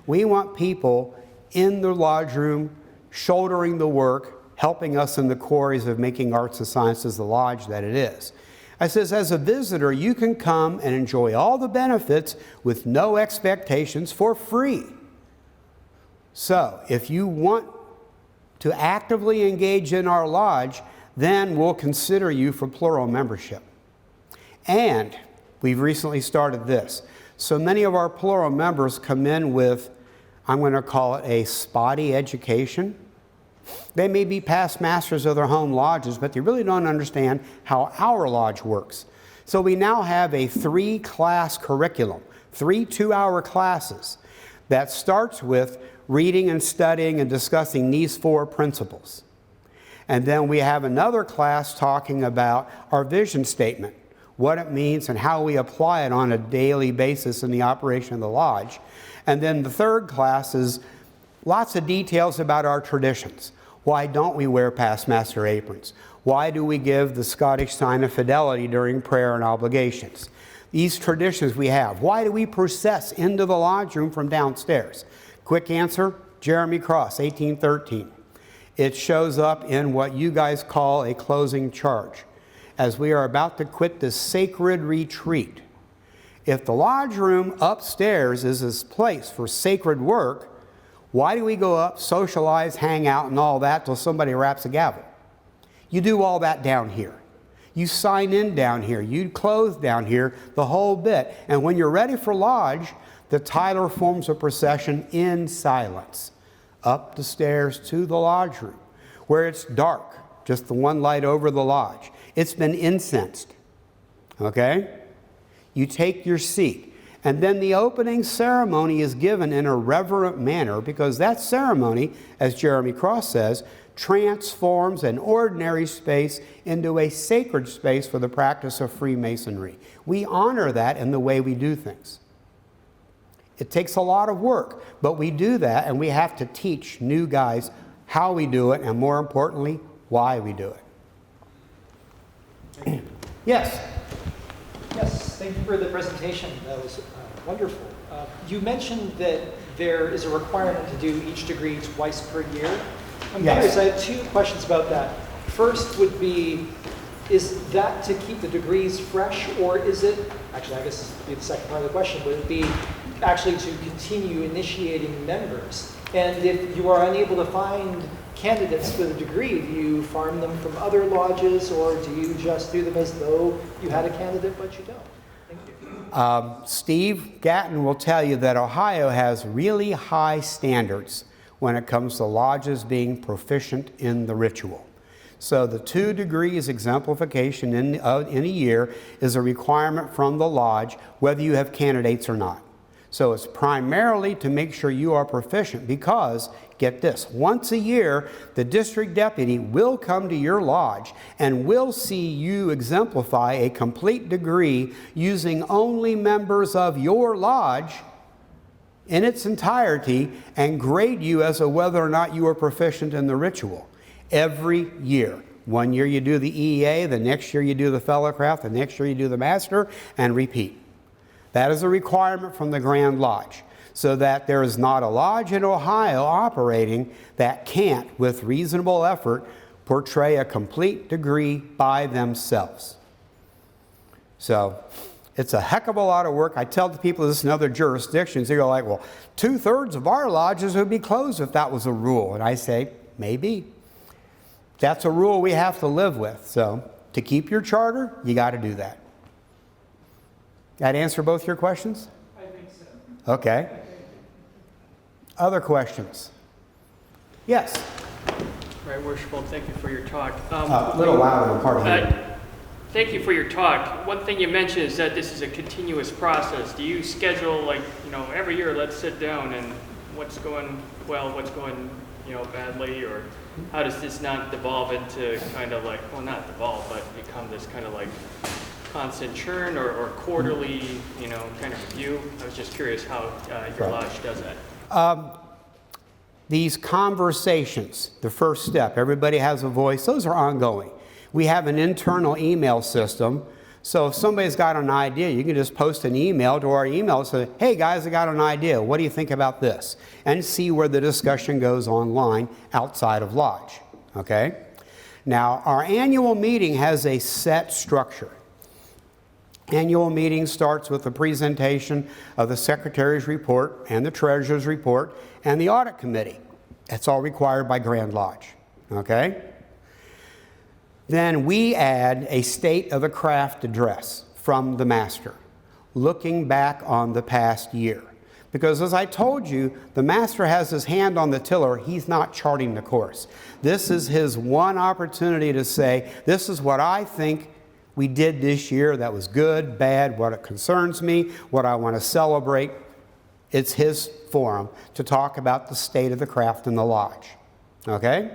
We want people in the lodge room, shouldering the work, helping us in the quarries of making Arts and Sciences the lodge that it is. I says, as a visitor, you can come and enjoy all the benefits with no expectations for free. So, if you want to actively engage in our lodge, then we'll consider you for plural membership. And we've recently started this. So many of our plural members come in with, I'm going to call it a spotty education. They may be past masters of their home lodges, but they really don't understand how our lodge works. So we now have a 3-class curriculum, 3 2-hour classes that starts with reading and studying and discussing these 4 principles. And then we have another class talking about our vision statement, what it means and how we apply it on a daily basis in the operation of the lodge. And then the third class is lots of details about our traditions. Why don't we wear past master aprons? Why do we give the Scottish sign of fidelity during prayer and obligations? These traditions we have. Why do we process into the lodge room from downstairs? Quick answer, Jeremy Cross, 1813. It shows up in what you guys call a closing charge. As we are about to quit this sacred retreat, if the lodge room upstairs is this place for sacred work, why do we go up, socialize, hang out, and all that till somebody raps a gavel? You do all that down here. You sign in down here. You clothe down here, the whole bit. And when you're ready for lodge, the Tyler forms a procession in silence up the stairs to the lodge room, where it's dark, just the one light over the lodge. It's been incensed, okay? You take your seat. And then the opening ceremony is given in a reverent manner, because that ceremony, as Jeremy Cross says, transforms an ordinary space into a sacred space for the practice of Freemasonry. We honor that in the way we do things. It takes a lot of work, but we do that, and we have to teach new guys how we do it, and more importantly, why we do it. Thank you. Yes? Yes, thank you for the presentation. That was wonderful. You mentioned that there is a requirement to do each degree twice per year. I'm curious, I have 2 questions about that. First would be, is that to keep the degrees fresh, or is it, actually I guess this would be the second part of the question, would it be actually to continue initiating members? And if you are unable to find candidates for the degree, do you farm them from other lodges, or do you just do them as though you had a candidate but you don't? Thank you. Steve Gatton will tell you that Ohio has really high standards when it comes to lodges being proficient in the ritual. So the 2 degrees exemplification in a year is a requirement from the lodge, whether you have candidates or not. So it's primarily to make sure you are proficient because, get this, once a year, the district deputy will come to your lodge and will see you exemplify a complete degree using only members of your lodge in its entirety and grade you as to whether or not you are proficient in the ritual. Every year. One year you do the EEA, the next year you do the fellowcraft, the next year you do the master, and repeat. That is a requirement from the Grand Lodge, so that there is not a lodge in Ohio operating that can't, with reasonable effort, portray a complete degree by themselves. So it's a heck of a lot of work. I tell the people this in other jurisdictions, they go like, well, 2/3 of our lodges would be closed if that was a rule. And I say, maybe. That's a rule we have to live with. So to keep your charter, you got to do that. That answer both your questions? I think so. Okay. Other questions? Yes. Right, Worshipful, thank you for your talk. A little louder, I'm hard to hear. Thank you for your talk. One thing you mentioned is that this is a continuous process. Do you schedule, like, every year, let's sit down and what's going well, what's going, badly, or how does this not devolve into kind of like, well, not devolve, but become this kind of like constant churn or quarterly, kind of review? I was just curious how your lodge does that. These conversations, the first step, everybody has a voice, those are ongoing. We have an internal email system, so if somebody's got an idea, you can just post an email to our email and say, hey guys, I got an idea, what do you think about this? And see where the discussion goes online outside of lodge, okay? Now, our annual meeting has a set structure. Annual meeting starts with the presentation of the Secretary's report and the Treasurer's report and the Audit Committee. That's all required by Grand Lodge, okay? Then we add a State of the Craft address from the Master, looking back on the past year. Because as I told you, the Master has his hand on the tiller, he's not charting the course. This is his one opportunity to say, this is what I think we did this year that was good, bad, what it concerns me, what I want to celebrate. It's his forum to talk about the state of the craft in the lodge. Okay?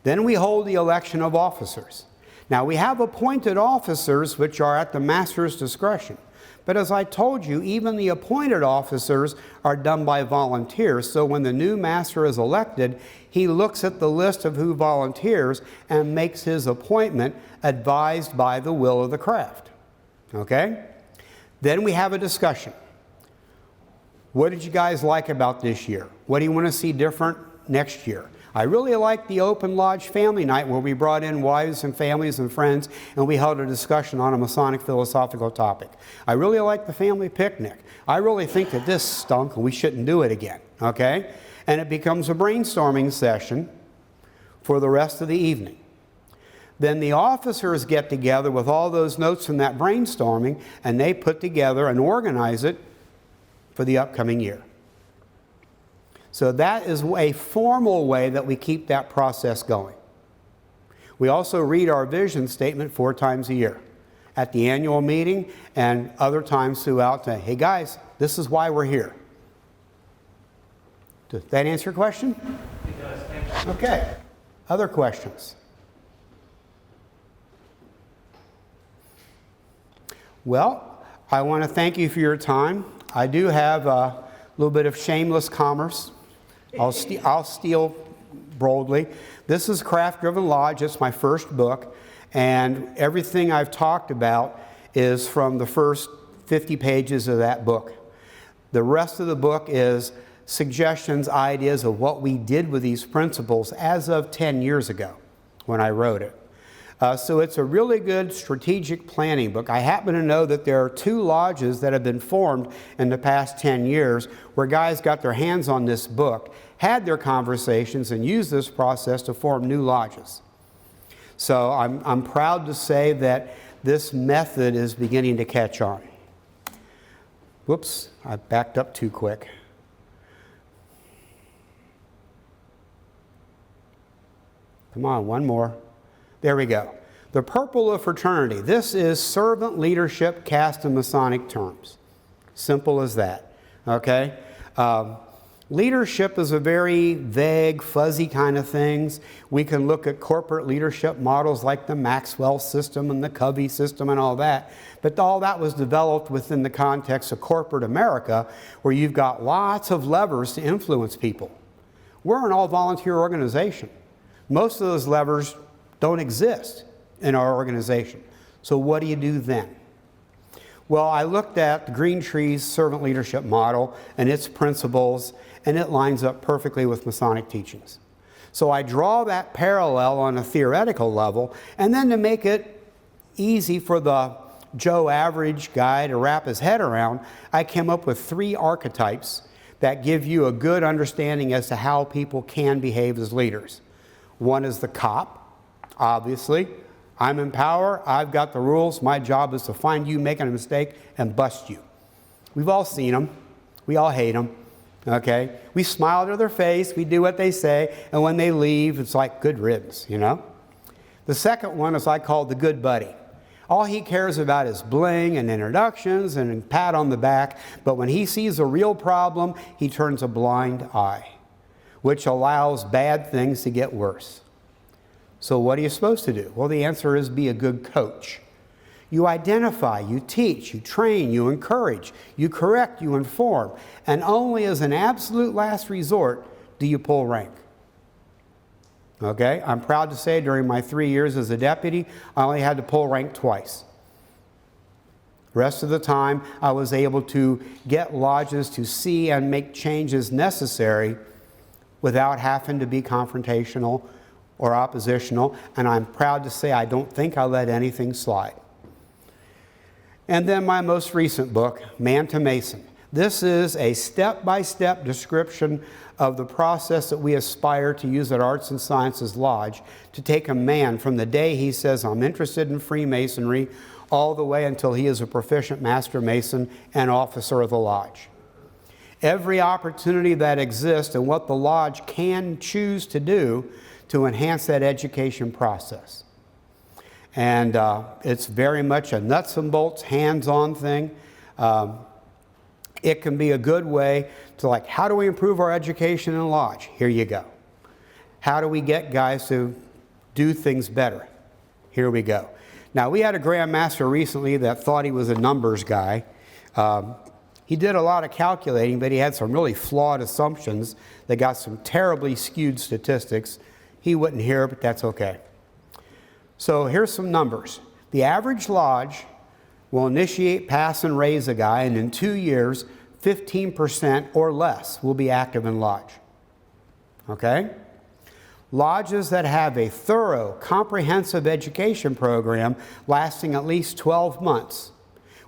Then we hold the election of officers. Now we have appointed officers which are at the Master's discretion. But as I told you, even the appointed officers are done by volunteers. So when the new Master is elected, he looks at the list of who volunteers and makes his appointment advised by the will of the craft. Okay? Then we have a discussion. What did you guys like about this year? What do you want to see different next year? I really liked the open lodge family night where we brought in wives and families and friends and we held a discussion on a Masonic philosophical topic. I really liked the family picnic. I really think that this stunk and we shouldn't do it again, okay? And it becomes a brainstorming session for the rest of the evening. Then the officers get together with all those notes from that brainstorming and they put together and organize it for the upcoming year. So that is a formal way that we keep that process going. We also read our vision statement 4 times a year at the annual meeting and other times throughout. Hey guys, this is why we're here. Does that answer your question? It does, thank you. Okay. Other questions? Well, I want to thank you for your time. I do have a little bit of shameless commerce. I'll steal boldly. This is Craft Driven Lodge. It's my first book. And everything I've talked about is from the first 50 pages of that book. The rest of the book is suggestions, ideas of what we did with these principles as of 10 years ago when I wrote it. So it's a really good strategic planning book. I happen to know that there are 2 lodges that have been formed in the past 10 years where guys got their hands on this book, had their conversations, and used this process to form new lodges. So I'm proud to say that this method is beginning to catch on. Whoops, I backed up too quick. Come on, one more. There we go. The purple of fraternity. This is servant leadership cast in Masonic terms. Simple as that. Okay? Leadership is a very vague, fuzzy kind of things. We can look at corporate leadership models like the Maxwell system and the Covey system and all that. But all that was developed within the context of corporate America, where you've got lots of levers to influence people. We're an all-volunteer organization. Most of those levers don't exist in our organization. So what do you do then? Well, I looked at the Green Tree's servant leadership model and its principles, and it lines up perfectly with Masonic teachings. So I draw that parallel on a theoretical level, and then to make it easy for the Joe average guy to wrap his head around, I came up with 3 archetypes that give you a good understanding as to how people can behave as leaders. One is the cop, obviously. I'm in power, I've got the rules, my job is to find you making a mistake and bust you. We've all seen them, we all hate them, okay? We smile to their face, we do what they say, and when they leave, it's like good riddance, you know? The second one is I call the good buddy. All he cares about is bling and introductions and a pat on the back, but when he sees a real problem, he turns a blind eye, which allows bad things to get worse. So what are you supposed to do? Well, the answer is be a good coach. You identify, you teach, you train, you encourage, you correct, you inform, and only as an absolute last resort do you pull rank. Okay? I'm proud to say during my 3 years as a deputy, I only had to pull rank twice. The rest of the time, I was able to get lodges to see and make changes necessary without having to be confrontational or oppositional, and I'm proud to say I don't think I let anything slide. And then my most recent book, Man to Mason. This is a step-by-step description of the process that we aspire to use at Arts and Sciences Lodge to take a man from the day he says, I'm interested in Freemasonry, all the way until he is a proficient Master Mason and officer of the Lodge. Every opportunity that exists and what the Lodge can choose to do to enhance that education process. And it's very much a nuts and bolts, hands-on thing. It can be a good way to like, how do we improve our education in Lodge? Here you go. How do we get guys to do things better? Here we go. Now, we had a Grand Master recently that thought he was a numbers guy. He did a lot of calculating, but he had some really flawed assumptions that got some terribly skewed statistics. He wouldn't hear, but that's okay. So here's some numbers. The average lodge will initiate, pass, and raise a guy, and in 2 years, 15% or less will be active in Lodge. Okay? Lodges that have a thorough, comprehensive education program lasting at least 12 months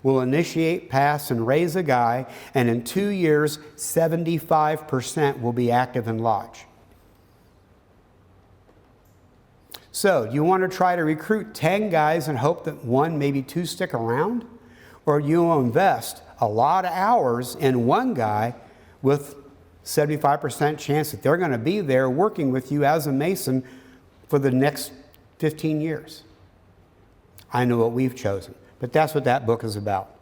will initiate, pass, and raise a guy, and in 2 years, 75% will be active in Lodge. So, do you want to try to recruit 10 guys and hope that 1, maybe 2 stick around? Or do you invest a lot of hours in one guy with 75% chance that they're going to be there working with you as a Mason for the next 15 years? I know what we've chosen, but that's what that book is about.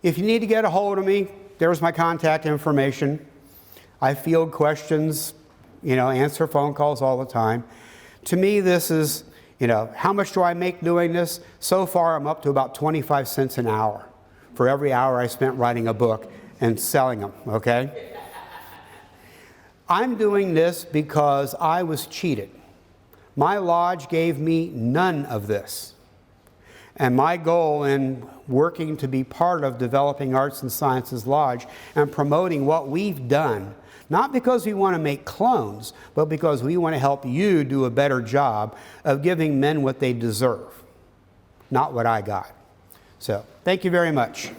If you need to get a hold of me, there's my contact information. I field questions, answer phone calls all the time. To me, this is, how much do I make doing this? So far, I'm up to about 25 cents an hour for every hour I spent writing a book and selling them, okay? I'm doing this because I was cheated. My lodge gave me none of this. And my goal in working to be part of developing Arts and Sciences Lodge and promoting what we've done, not because we want to make clones, but because we want to help you do a better job of giving men what they deserve, not what I got. So, thank you very much.